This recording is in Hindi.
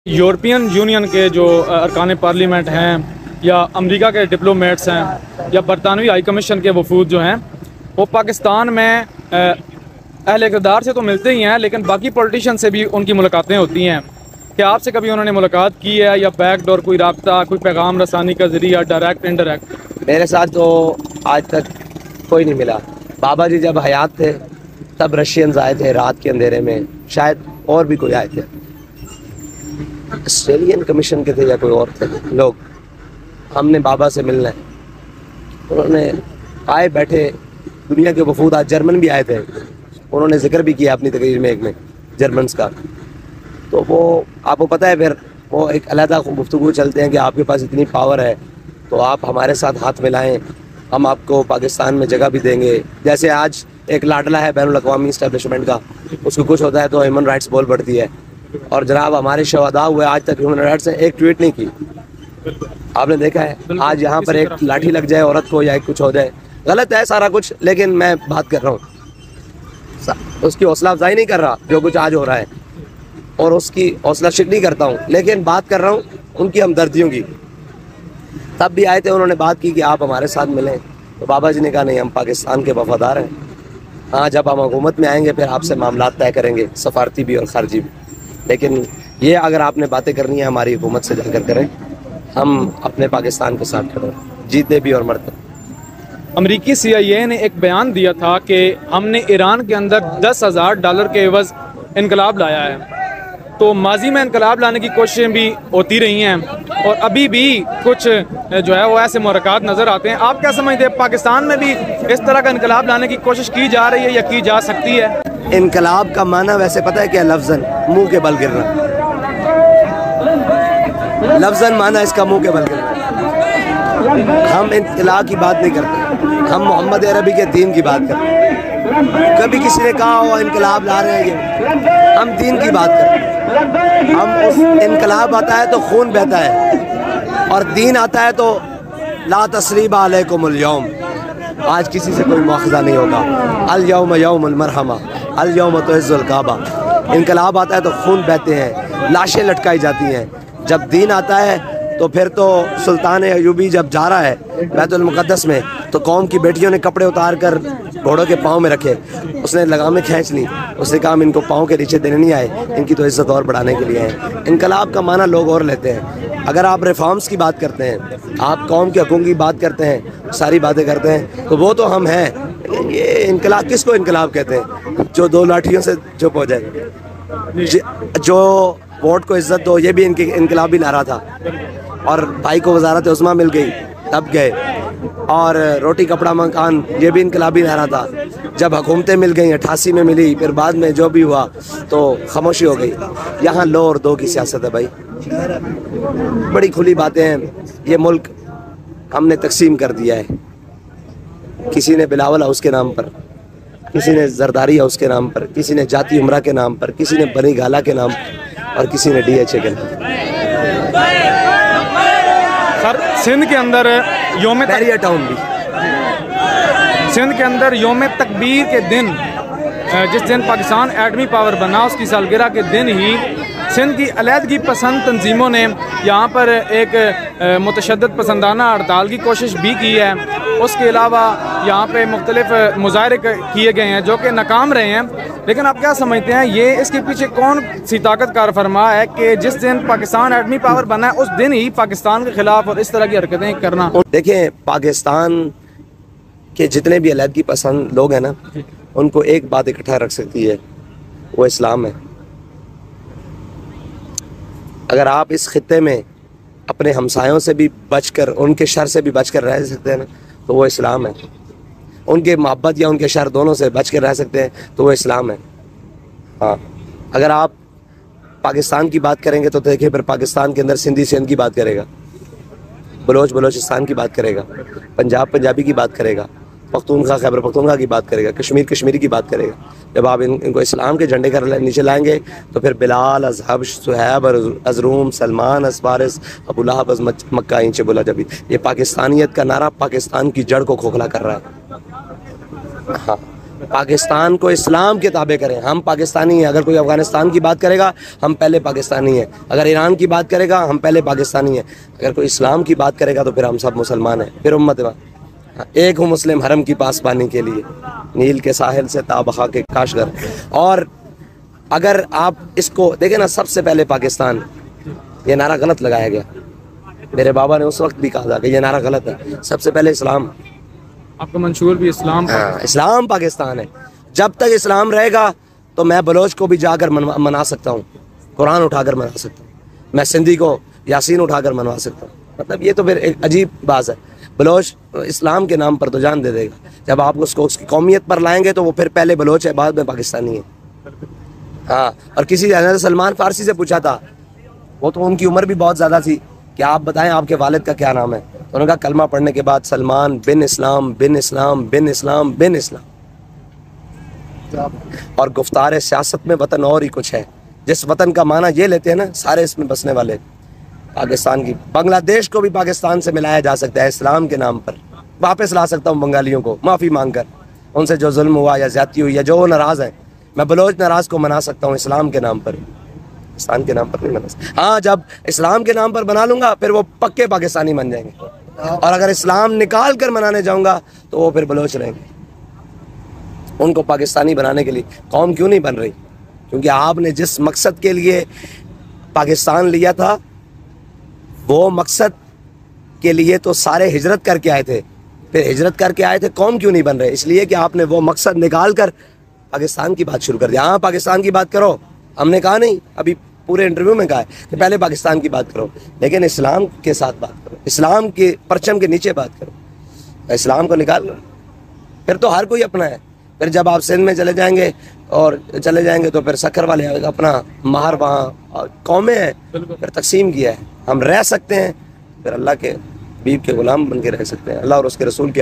यूरोपियन यूनियन के जो अरकान पार्लियामेंट हैं या अमेरिका के डिप्लोमेट्स हैं या बरतानवी हाई कमीशन के वफूद जो हैं वो पाकिस्तान में अहल इक़्तिदार से तो मिलते ही हैं, लेकिन बाकी पॉलिटिशियन से भी उनकी मुलाकातें होती हैं। क्या आपसे कभी उन्होंने मुलाकात की है या बैकडोर कोई राब्ता, कोई पैगाम रसानी का ज़रिया, डायरेक्ट इनडायरेक्ट? मेरे साथ तो आज तक कोई नहीं मिला। बाबा जी जब हयात थे तब रशियंस आए थे रात के अंधेरे में, शायद और भी कोई आए थे, ऑस्ट्रेलियन कमीशन के थे या कोई और थे लोग। हमने बाबा से मिलना है, उन्होंने आए बैठे। दुनिया के वफूद आज जर्मन भी आए थे, उन्होंने जिक्र भी किया अपनी तकरीर में एक में जर्मन्स का। तो वो आपको पता है, फिर वो एक अलग गुफ्तगू चलते हैं कि आपके पास इतनी पावर है तो आप हमारे साथ हाथ मिलाएं, हम आपको पाकिस्तान में जगह भी देंगे। जैसे आज एक लाडला है बैनुल अक़वामी इस्टेब्लिशमेंट का, उसको कुछ होता है तो ह्यूमन राइट्स बोल पड़ती है। और जनाब हमारे शहदा हुए आज तक ह्यूमन राइट्स ने एक ट्वीट नहीं की। आपने देखा है आज यहाँ पर एक लाठी लग जाए औरत को या कुछ हो जाए, गलत है सारा कुछ, लेकिन मैं बात कर रहा हूँ, उसकी हौसला अफजाई नहीं कर रहा जो कुछ आज हो रहा है, और उसकी हौसला शिक नहीं करता हूँ, लेकिन बात कर रहा हूँ उनकी हमदर्दियों की। तब भी आए थे, उन्होंने बात की कि आप हमारे साथ मिलें, तो बाबा जी ने कहा नहीं, हम पाकिस्तान के वफादार हैं। हाँ, जब हम हुकूमत में आएंगे फिर आपसे मामलात तय करेंगे, सफारती भी और खारजी भी। लेकिन ये अगर आपने बातें करनी है हमारी हुकूमत से जाकर करें, हम अपने पाकिस्तान के साथ खड़े, जीते भी और मरते। अमरीकी CIA ने एक बयान दिया था कि हमने ईरान के अंदर $10,000 के एवज इनकलाब लाया है। तो माजी में इनकलाब लाने की कोशिशें भी होती रही हैं और अभी भी कुछ जो है वो ऐसे मुहरक़ात नज़र आते हैं। आप क्या समझते हैं, पाकिस्तान में भी इस तरह का इनकलाब लाने की कोशिश की जा रही है या की जा सकती है? इनकलाब का माना वैसे पता है क्या? लफ्ज़न मुंह के बल गिरना। लफ्ज़न माना इसका मुंह के बल गिरना। हम इनकलाब की बात नहीं करते, हम मोहम्मद अरबी के दीन की बात करते हैं। कभी किसी ने कहा हो इनकलाब ला रहे हैं ये, हम दीन की बात करते हैं। हम उस इनकलाब आता है तो खून बहता है, और दीन आता है तो ला तस्रीबा अलैकुमुल यौम, आज किसी से कोई मुआखज़ा नहीं होगा। अल यौम यौमुल मरहमा, अल यौम तुइज़्ज़ुल काबा। इनकलाब आता है तो खून बहते हैं, लाशें लटकाई जाती हैं। जब दीन आता है तो फिर तो सुल्तान अयूबी जब जा रहा है बैतुल मुक़द्दस में, तो कौम की बेटियों ने कपड़े उतार कर घोड़ों के पाँव में रखे, उसने लगामें खींच ली, उसने कहा इनको पाँव के नीचे देने नहीं आए, इनकी तो इज़्ज़त और बढ़ाने के लिए है। इनकलाब का माना लोग और लेते हैं। अगर आप रिफॉर्म्स की बात करते हैं, आप कौम के हकूक़ की बात करते हैं, सारी बातें करते हैं, तो वो तो हम हैं। ये इनकलाब किसको इनकलाब कहते हैं? जो दो लाठियों से चुप हो जाए, जो वोट को इज़्ज़त दो, ये भी इनके इनकलाबी नारा था। और भाई को वजारत उस्मा मिल गई तब गए, और रोटी कपड़ा मकान, ये भी इनकलाबी नारा था। जब हुकूमतें मिल गई, 88 में मिली, फिर बाद में जो भी हुआ तो खामोशी हो गई। यहाँ लो और दो की सियासत है भाई, बड़ी खुली बातें हैं। ये मुल्क हमने तकसीम कर दिया है, किसी ने बिलावल हाउस के नाम पर, किसी ने जरदारी हाउस के नाम पर, किसी ने जाती उमरा के नाम पर, किसी ने बनी गाला के नाम पर, और किसी ने DHA के नाम पर। सर, सिंध के अंदर योम बैरिया टाउन भी, सिंध के अंदर योम तकबीर के दिन, जिस दिन पाकिस्तान एटमी पावर बना, उसकी सालगिरह के दिन ही सिंध की अलहदगी पसंद तंजीमों ने यहाँ पर एक मुतशद्दद पसंदाना हड़ताल की कोशिश भी की है। उसके अलावा यहाँ पे मुख्तलिफ मुजाहरे किए गए हैं जो कि नाकाम रहे हैं। लेकिन आप क्या समझते हैं, ये इसके पीछे कौन सी ताकत कार फरमा है कि जिस दिन पाकिस्तान एटमी पावर बना है उस दिन ही पाकिस्तान के खिलाफ और इस तरह की हरकतें करना? देखें, पाकिस्तान के जितने भी अलहदगी पसंद लोग हैं ना, उनको एक बात इकट्ठा रख सकती है, वो इस्लाम है। अगर आप इस खित्ते में अपने हमसायों से भी बचकर, उनके शर से भी बचकर रह सकते हैं ना, तो वो इस्लाम है। उनके मोहब्बत या उनके शर दोनों से बच कर रह सकते हैं तो वो इस्लाम है। हाँ, अगर आप पाकिस्तान की बात करेंगे तो देखिए फिर पाकिस्तान के अंदर सिंधी सिंध की बात करेगा, बलोच बलोचिस्तान की बात करेगा, पंजाब पंजाबी की बात करेगा, पख्तूनख्वा खैबर पख्तूनख्वा की बात करेगा, कश्मीर कश्मीरी की बात करेगा। जब आप इनको इस्लाम के झंडे का नीचे लाएंगे तो फिर बिलाल अज़हब सुहैब अज़रूम सलमान असफारिस अबू लहब मक्का इंचे बोला जबी, ये पाकिस्तानियत का नारा पाकिस्तान की जड़ को खोखला कर रहा है। हाँ, पाकिस्तान को इस्लाम के ताबे करें। हम पाकिस्तानी हैं। अगर कोई अफ़गानिस्तान की बात करेगा हम पहले पाकिस्तानी हैं, अगर ईरान की बात करेगा हम पहले पाकिस्तानी हैं, अगर कोई इस्लाम की बात करेगा तो फिर हम सब मुसलमान हैं, फिर उम्मत है। एक हूँ मुस्लिम हरम की पासबानी के लिए, नील के साहिल से ताबखा के काशगर। और अगर आप इसको देखें ना, सबसे पहले पाकिस्तान, ये नारा गलत लगाया गया। मेरे बाबा ने उस वक्त भी कहा था कि ये नारा गलत है। सबसे पहले इस्लाम, आपका मंशूर भी इस्लाम। हाँ, इस्लाम पाकिस्तान है। जब तक इस्लाम रहेगा तो मैं बलोच को भी जाकर मना सकता हूँ, कुरान उठाकर मना सकता हूँ, मैं सिंधी को यासीन उठाकर मनवा सकता हूँ। मतलब ये तो फिर एक अजीब बात है। बलोच इस्लाम के नाम पर तो जान दे देगा, जब आप उसको उसकी कौमियत पर लाएंगे तो वो फिर पहले बलोच है, बाद में पाकिस्तानी है। हाँ, और किसी हज़रत सलमान फारसी से पूछा था, वो तो उनकी उम्र भी बहुत ज़्यादा थी, कि आप बताएं आपके वालिद का क्या नाम है। तो उन्होंने कहा कलमा पढ़ने के बाद सलमान बिन इस्लाम बिन इस्लाम बिन इस्लाम बिन इस्लाम। और गुफ्तार सियासत में वतन और ही कुछ है। जिस वतन का माना ये लेते हैं ना सारे इसमें बसने वाले, पाकिस्तान की, बांग्लादेश को भी पाकिस्तान से मिलाया जा सकता है इस्लाम के नाम पर। वापस ला सकता हूँ बंगालियों को माफ़ी मांग कर, उनसे जो जुल्म हुआ या ज्यादती हुई या जो वो नाराज़ हैं। मैं बलोच नाराज़ को मना सकता हूँ इस्लाम के नाम पर, इस्लाम के नाम पर नहीं मना सकता। हाँ, जब इस्लाम के नाम पर बना लूँगा फिर वो पक्के पाकिस्तानी बन जाएंगे, और अगर इस्लाम निकाल कर मनाने जाऊँगा तो वो फिर बलोच रहेंगे। उनको पाकिस्तानी बनाने के लिए कौम क्यों नहीं बन रही? क्योंकि आपने जिस मकसद के लिए पाकिस्तान लिया था वो मकसद के लिए तो सारे हिजरत करके आए थे, फिर हिजरत करके आए थे, कौम क्यों नहीं बन रहे? इसलिए कि आपने वो मकसद निकाल कर पाकिस्तान की बात शुरू कर दिया। हाँ, पाकिस्तान की बात करो, हमने कहा नहीं, अभी पूरे इंटरव्यू में कहा है कि पहले पाकिस्तान की बात करो, लेकिन इस्लाम के साथ बात करो, इस्लाम के परचम के नीचे बात करो, इस्लाम को निकाल लो, फिर तो हर कोई अपना है। फिर जब आप सिंध में चले जाएंगे तो फिर सखर वाले अपना महर वहाँ कौमें हैं, फिर तकसीम किया है। हम रह सकते हैं, फिर अल्लाह के बीब के गुलाम बन के रह सकते हैं, अल्लाह और उसके रसूल की